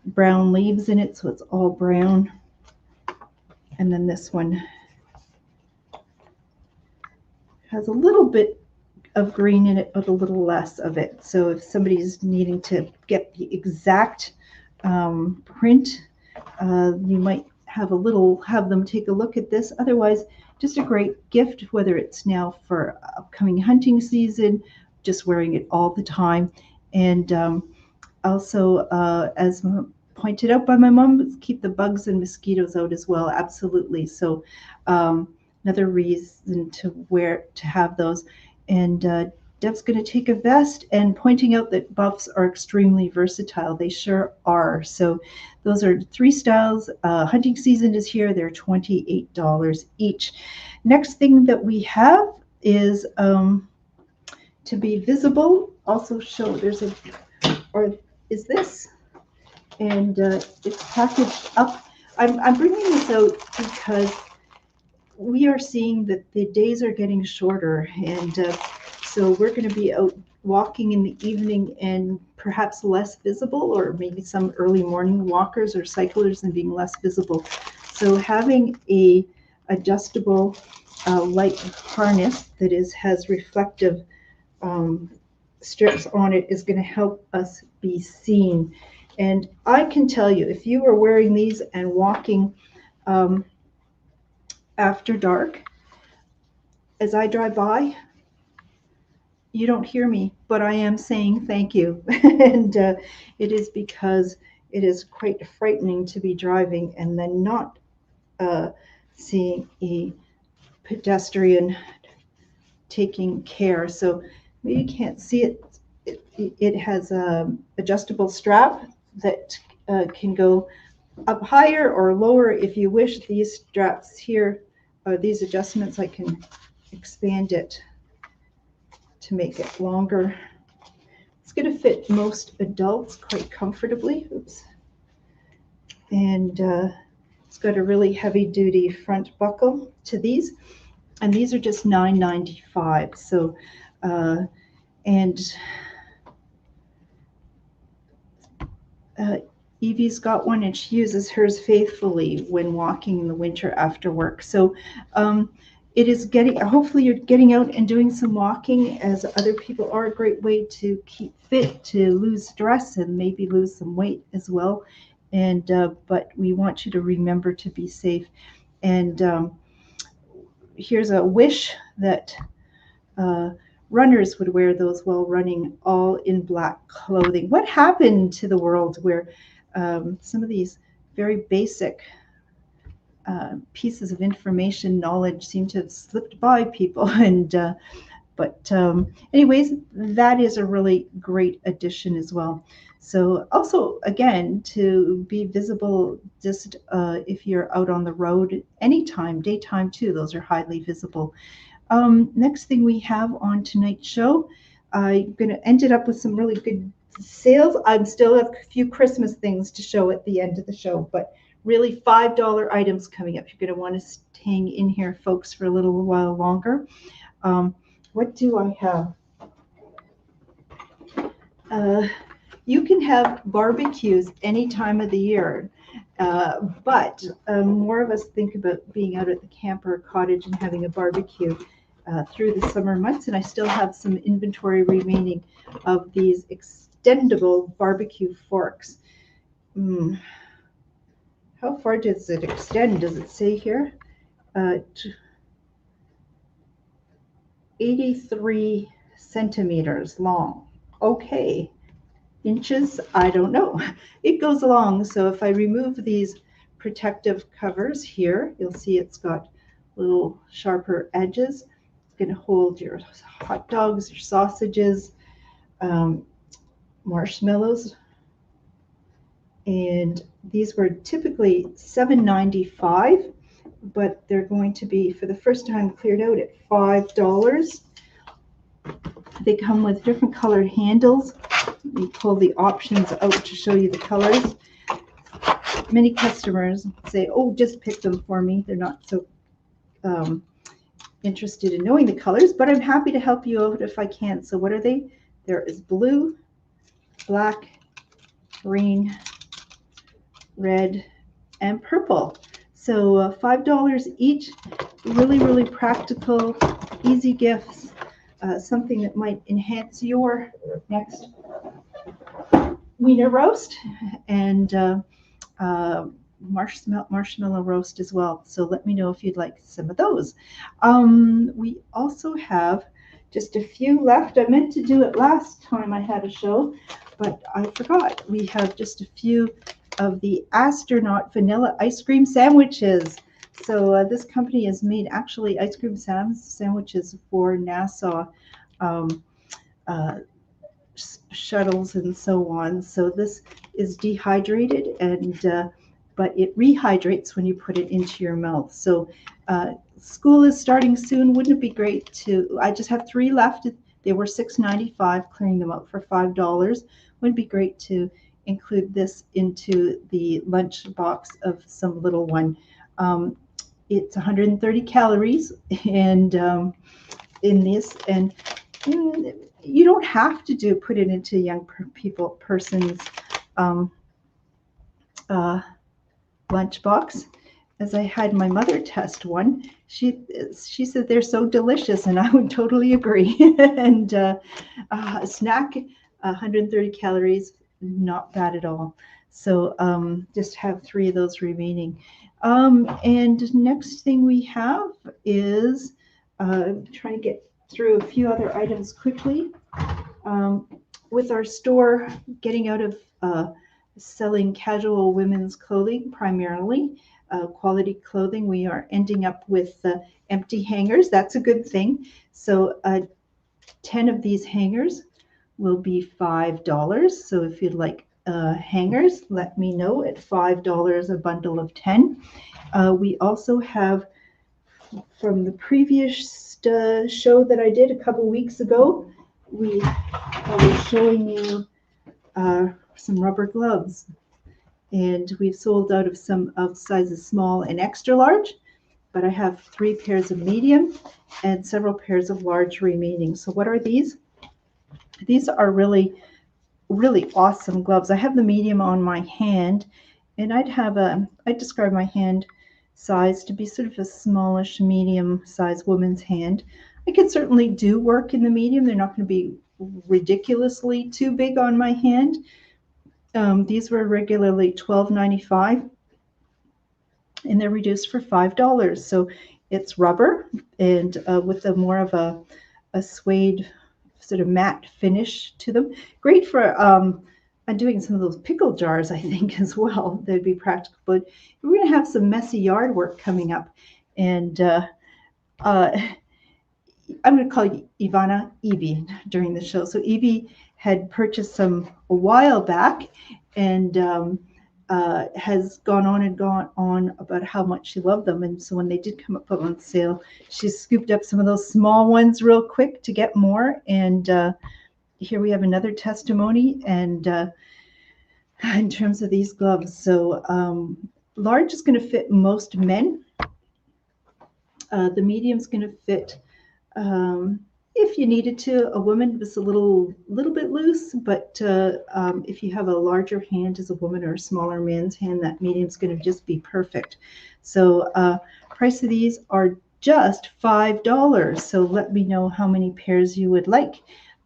brown leaves in it, so it's all brown. And then this one has a little bit of green in it, but a little less of it. So if somebody's needing to get the exact print, you might have them take a look at this. Otherwise, just a great gift, whether it's now for upcoming hunting season, just wearing it all the time. And also, as pointed out by my mom, keep the bugs and mosquitoes out as well. Absolutely. So another reason to have those. And Deb's going to take a vest and pointing out that buffs are extremely versatile. They sure are. So those are 3 styles. Hunting season is here. They're $28 each. Next thing that we have is to be visible. Also show is this, and it's packaged up. I'm bringing this out because we are seeing that the days are getting shorter, and so we're going to be out walking in the evening and perhaps less visible, or maybe some early morning walkers or cyclers and being less visible. So having a adjustable light harness that has reflective strips on it is going to help us be seen. And I can tell you, if you are wearing these and walking after dark, as I drive by, you don't hear me, but I am saying thank you. And it is because it is quite frightening to be driving and then not seeing a pedestrian taking care. So maybe you can't see it. It has an adjustable strap that can go up higher or lower if you wish. These straps here, these adjustments, I can expand it to make it longer. It's going to fit most adults quite comfortably. Oops. And it's got a really heavy-duty front buckle to these, and these are just $9.95. So, Evie's got one, and she uses hers faithfully when walking in the winter after work. So it is hopefully you're getting out and doing some walking, as other people are. A great way to keep fit, to lose stress, and maybe lose some weight as well. And but we want you to remember to be safe. And here's a wish that runners would wear those while running, all in black clothing. What happened to the world where some of these very basic pieces of information, knowledge seem to have slipped by people? And but anyways, that is a really great addition as well. So also, again, to be visible, just if you're out on the road anytime, daytime too, those are highly visible. Next thing we have on tonight's show, I'm going to end it up with some really good sales. I still have a few Christmas things to show at the end of the show, but really $5 items coming up. You're going to want to hang in here, folks, for a little while longer. What do I have? You can have barbecues any time of the year, but more of us think about being out at the camp or cottage and having a barbecue through the summer months. And I still have some inventory remaining of these extendable barbecue forks. How far does it extend? Does it say here? 83 centimeters long. Okay. Inches, I don't know. It goes along. So if I remove these protective covers here, you'll see it's got little sharper edges. It's going to hold your hot dogs, your sausages, marshmallows. And these were typically $7.95, but they're going to be, for the first time, cleared out at $5. They come with different colored handles. Let me pull the options out to show you the colors. Many customers say, oh, just pick them for me. They're not so interested in knowing the colors, but I'm happy to help you out if I can. So what are they? There is blue, black, green, red, and purple. So $5 each. really, really practical, easy gifts, something that might enhance your next wiener roast and marshmallow roast as well. So let me know if you'd like some of those. We also have just a few left. I meant to do it last time I had a show, but I forgot. We have just a few of the astronaut vanilla ice cream sandwiches. So this company has made actually ice cream sandwiches for NASA um, uh, shuttles and so on. So this is dehydrated and but it rehydrates when you put it into your mouth. So school is starting soon. Wouldn't it be great to? I just have 3 left. They were $6.95, clearing them out for $5. Wouldn't it be great to include this into the lunch box of some little one? It's 130 calories and in this and you don't have to put it into a young person's um, uh, lunchbox. As I had my mother test one, she said they're so delicious, and I would totally agree. And a snack, 130 calories, not bad at all. So just have 3 of those remaining. And next thing we have is trying to get through a few other items quickly. With our store getting out of selling casual women's clothing primarily, quality clothing, we are ending up with empty hangers. That's a good thing. So 10 of these hangers will be $5. So if you'd like hangers, let me know at $5 a bundle of 10. We also have from the previous show that I did a couple weeks ago, I was showing you some rubber gloves, and we've sold out of some of sizes small and extra large, but I have 3 pairs of medium and several pairs of large remaining. So what are these? These are really, really awesome gloves. I have the medium on my hand, and I'd describe my hand size to be sort of a smallish, medium-sized woman's hand. I could certainly do work in the medium. They're not going to be ridiculously too big on my hand. These were regularly $12.95, and they're reduced for $5. So it's rubber and with a more of a suede sort of matte finish to them. Great for I'm doing some of those pickle jars, I think, as well. They'd be practical. But we're going to have some messy yard work coming up, and I'm going to call Ivana Evie during the show. So Evie had purchased some a while back and has gone on about how much she loved them. And so when they did come up on sale, she scooped up some of those small ones real quick to get more. And here we have another testimony. And in terms of these gloves, so large is going to fit most men. The medium is going to fit if you needed to. A woman was a little bit loose, but if you have a larger hand as a woman or a smaller man's hand, that medium is going to just be perfect. So price of these are just $5. So let me know how many pairs you would like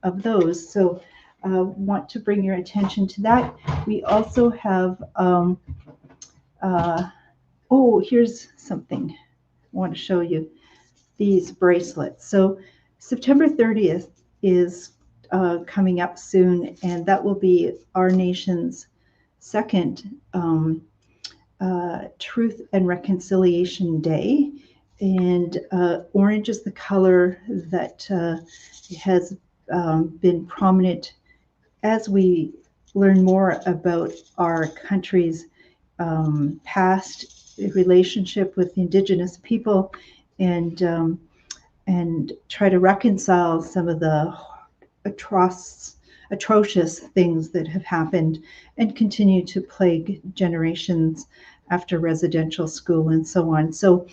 of those. So want to bring your attention to that. We also have here's something I want to show you. These bracelets. So September 30th is coming up soon, and that will be our nation's second Truth and Reconciliation Day. And orange is the color that has been prominent as we learn more about our country's past relationship with Indigenous people, and try to reconcile some of the atrocious things that have happened and continue to plague generations after residential school and so on. So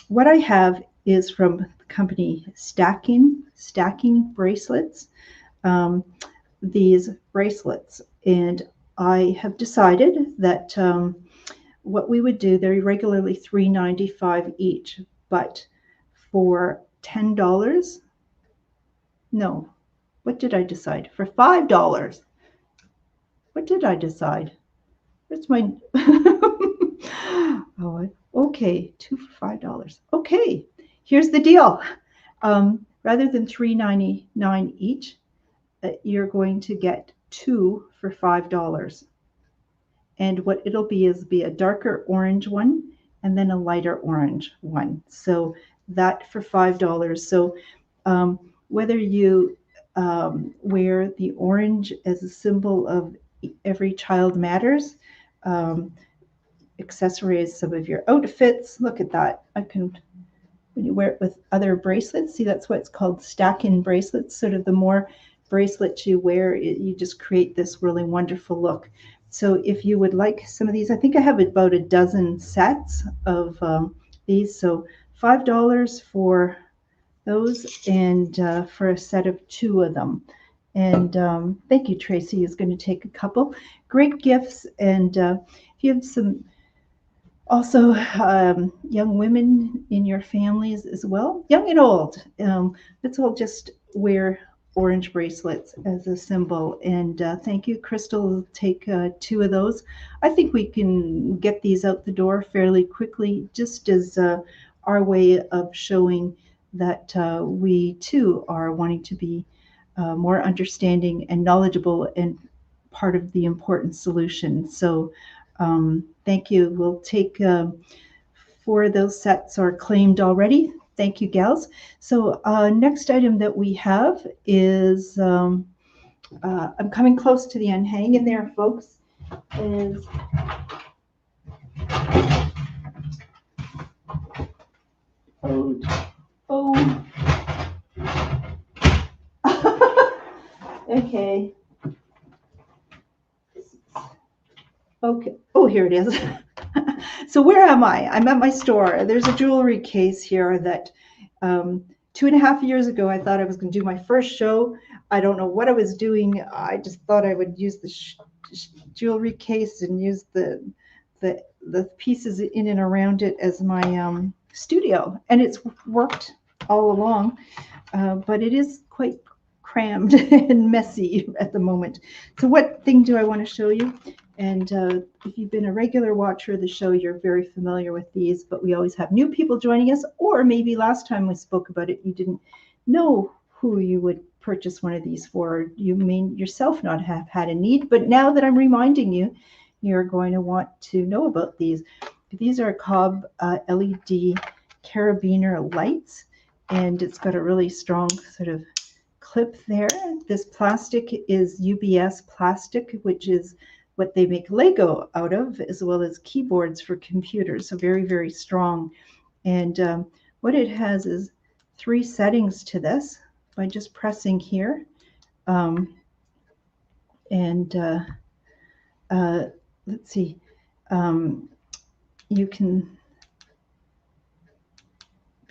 what I have is from the company Stacking Bracelets, these bracelets. And I have decided that what we would do, they're regularly $3.95 each. but for $10, no, what did I decide? For $5, what did I decide? Where's my, oh, okay, 2 for $5. Okay, here's the deal. Rather than $3.99 each, you're going to get 2 for $5. And what it'll be is a darker orange one and then a lighter orange one. So that for $5. So whether you wear the orange as a symbol of every child matters, accessorize some of your outfits. Look at that. When you wear it with other bracelets, see, that's what it's called, stack-in bracelets. Sort of the more bracelets you wear, you just create this really wonderful look. So if you would like some of these, I think I have about a dozen sets of these. So $5 for those, and for a set of 2 of them. And thank you, Tracy is going to take a couple. Great gifts. And if you have some also young women in your families as well, young and old, let's all just wear orange bracelets as a symbol. And thank you, Crystal. Take 2 of those. I think we can get these out the door fairly quickly, just as our way of showing that we too are wanting to be more understanding and knowledgeable and part of the important solution. So thank you. We'll take 4 of those sets are claimed already. Thank you, gals. So next item that we have is, I'm coming close to the end. Hang in there, folks. Is oh. Okay. Okay. Oh, here it is. So where am I? I'm at my store. There's a jewelry case here that 2.5 years ago, I thought I was going to do my first show. I don't know what I was doing. I just thought I would use the jewelry case and use the pieces in and around it as my studio. And it's worked all along, but it is quite crammed and messy at the moment. So what thing do I want to show you? And if you've been a regular watcher of the show, you're very familiar with these, but we always have new people joining us, or maybe last time we spoke about it, you didn't know who you would purchase one of these for. You may yourself not have had a need, but now that I'm reminding you, you're going to want to know about these. These are Cobb LED carabiner lights, and it's got a really strong sort of clip there. This plastic is UBS plastic, which is what they make Lego out of, as well as keyboards for computers. So very, very strong. And what it has is 3 settings to this by just pressing here. Let's see, you can,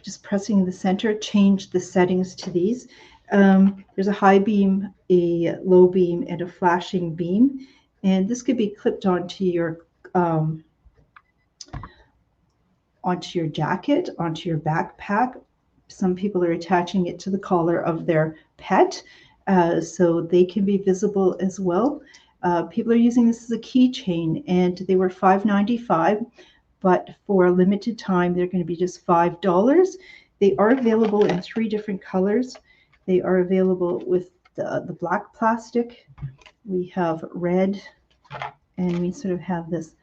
just pressing the center, change the settings to these. There's a high beam, a low beam, and a flashing beam. And this could be clipped onto your jacket, onto your backpack. Some people are attaching it to the collar of their pet, so they can be visible as well. People are using this as a keychain, and they were $5.95, but for a limited time, they're going to be just $5. They are available in 3 different colors. They are available with the black plastic. We have red, and we sort of have this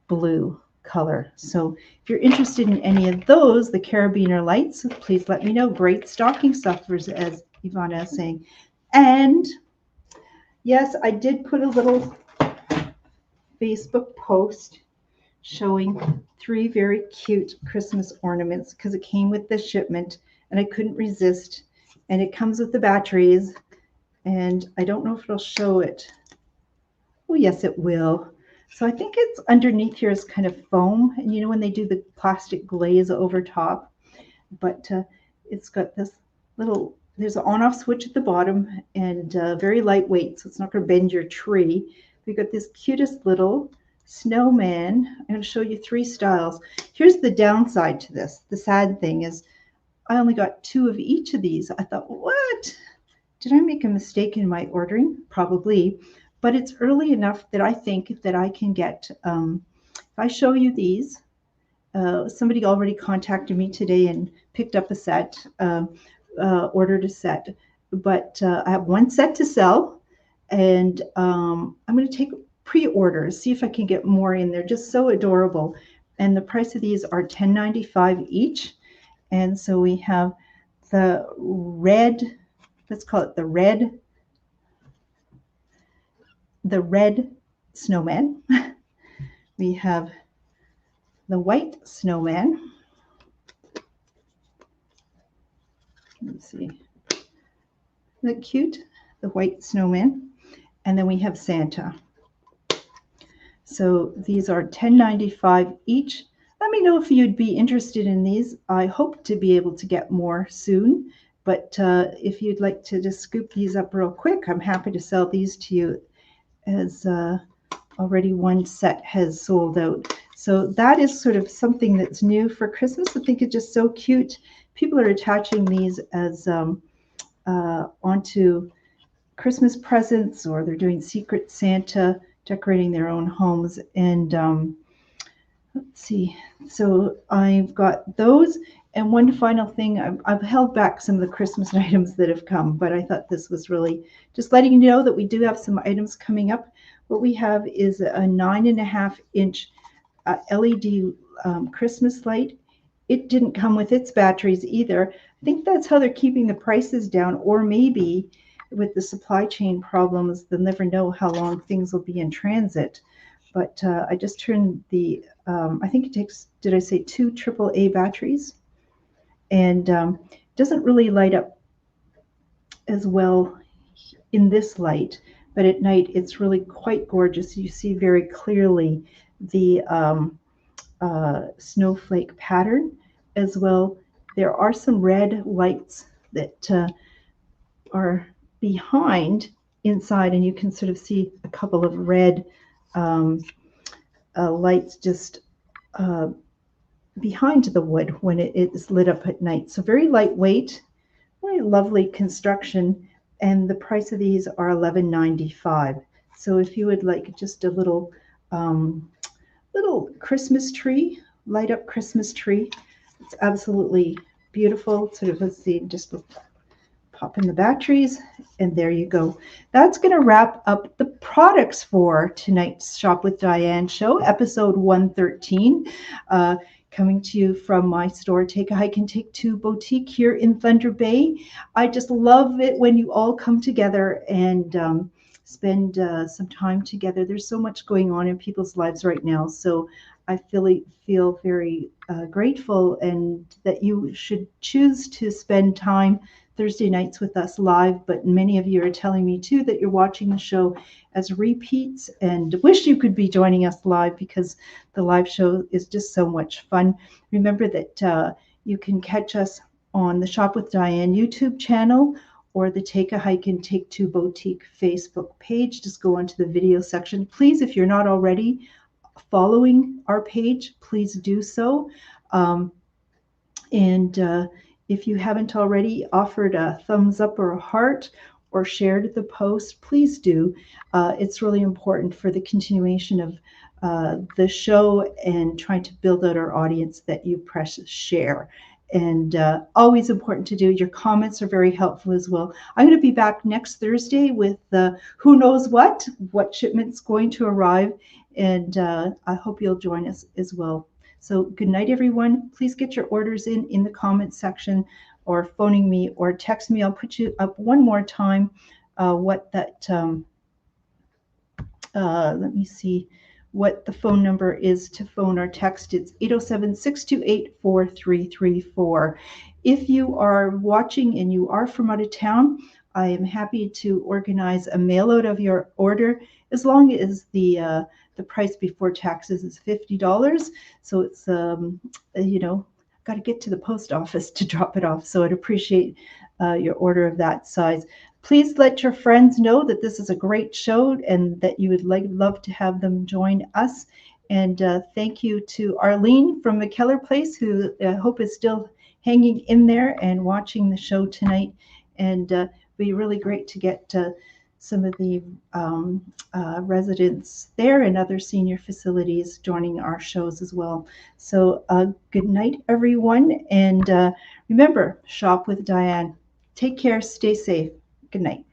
blue color. So if you're interested in any of those, the carabiner lights, please let me know. Great stocking stuffers, as Ivana is saying. And yes, I did put a little Facebook post showing 3 very cute Christmas ornaments because it came with the shipment and I couldn't resist. And it comes with the batteries, and I don't know if it'll show it. Oh, yes, it will. So I think it's underneath here is kind of foam, and you know when they do the plastic glaze over top, but it's got this little, there's an on-off switch at the bottom, and very lightweight, so it's not going to bend your tree. We've got this cutest little snowman. I'm going to show you 3 styles. Here's the downside to this. The sad thing is I only got 2 of each of these. I thought, what? Did I make a mistake in my ordering? Probably, but it's early enough that I think that I can get, if I show you these, somebody already contacted me today and picked up a set, ordered a set, but I have 1 set to sell, and I'm going to take pre-orders, see if I can get more in. They're just so adorable, and the price of these are $10.95 each. And so we have the red, let's call it the red snowman. We have the white snowman. Let's see. Isn't that cute? The white snowman. And then we have Santa. So these are $10.95 each. Let me know if you'd be interested in these. I hope to be able to get more soon, but if you'd like to just scoop these up real quick, I'm happy to sell these to you, as already 1 set has sold out. So that is sort of something that's new for Christmas. I think it's just so cute. People are attaching these as onto Christmas presents, or they're doing Secret Santa, decorating their own homes. And let's see. So I've got those. And one final thing, I've held back some of the Christmas items that have come, but I thought this was really just letting you know that we do have some items coming up. What we have is a 9.5-inch LED Christmas light. It didn't come with its batteries either. I think that's how they're keeping the prices down, or maybe with the supply chain problems, they'll never know how long things will be in transit. But I just turned the, I think it takes, did I say 2 AAA batteries? And doesn't really light up as well in this light, but at night it's really quite gorgeous. You see very clearly the snowflake pattern as well. There are some red lights that are behind inside, and you can sort of see a couple of red lights just behind the wood when it is lit up at night. So very lightweight, very lovely construction, and the price of these are $11.95. So if you would like just a little little Christmas tree, light up Christmas tree, it's absolutely beautiful. Sort of, let's see, just pop in the batteries, and there you go. That's going to wrap up the products for tonight's Shop with Diane show, episode 113. Coming to you from my store, Take a Hike and Take Two Boutique here in Thunder Bay. I just love it when you all come together and spend some time together. There's so much going on in people's lives right now, so I feel very grateful, and that you should choose to spend time Thursday nights with us live. But many of you are telling me too that you're watching the show as repeats, and wish you could be joining us live, because the live show is just so much fun. Remember that you can catch us on the Shop with Diane YouTube channel, or the Take a Hike and Take Two Boutique Facebook page. Just go onto the video section. Please, if you're not already following our page, please do so. If you haven't already offered a thumbs up or a heart or shared the post, please do. It's really important for the continuation of the show and trying to build out our audience that you press share. And always important to do. Your comments are very helpful as well. I'm going to be back next Thursday with who knows what shipment's going to arrive. And I hope you'll join us as well. So good night, everyone. Please get your orders in the comments section, or phoning me or text me. I'll put you up one more time what that, let me see what the phone number is to phone or text. It's 807-628-4334. If you are watching and you are from out of town, I am happy to organize a mail out of your order, as long as the price before taxes is $50. So it's, got to get to the post office to drop it off. So I'd appreciate your order of that size. Please let your friends know that this is a great show and that you would love to have them join us. And thank you to Arlene from McKellar Place, who I hope is still hanging in there and watching the show tonight. And be really great to get some of the residents there and other senior facilities joining our shows as well. So good night, everyone. And remember, shop with Diane. Take care, stay safe. Good night.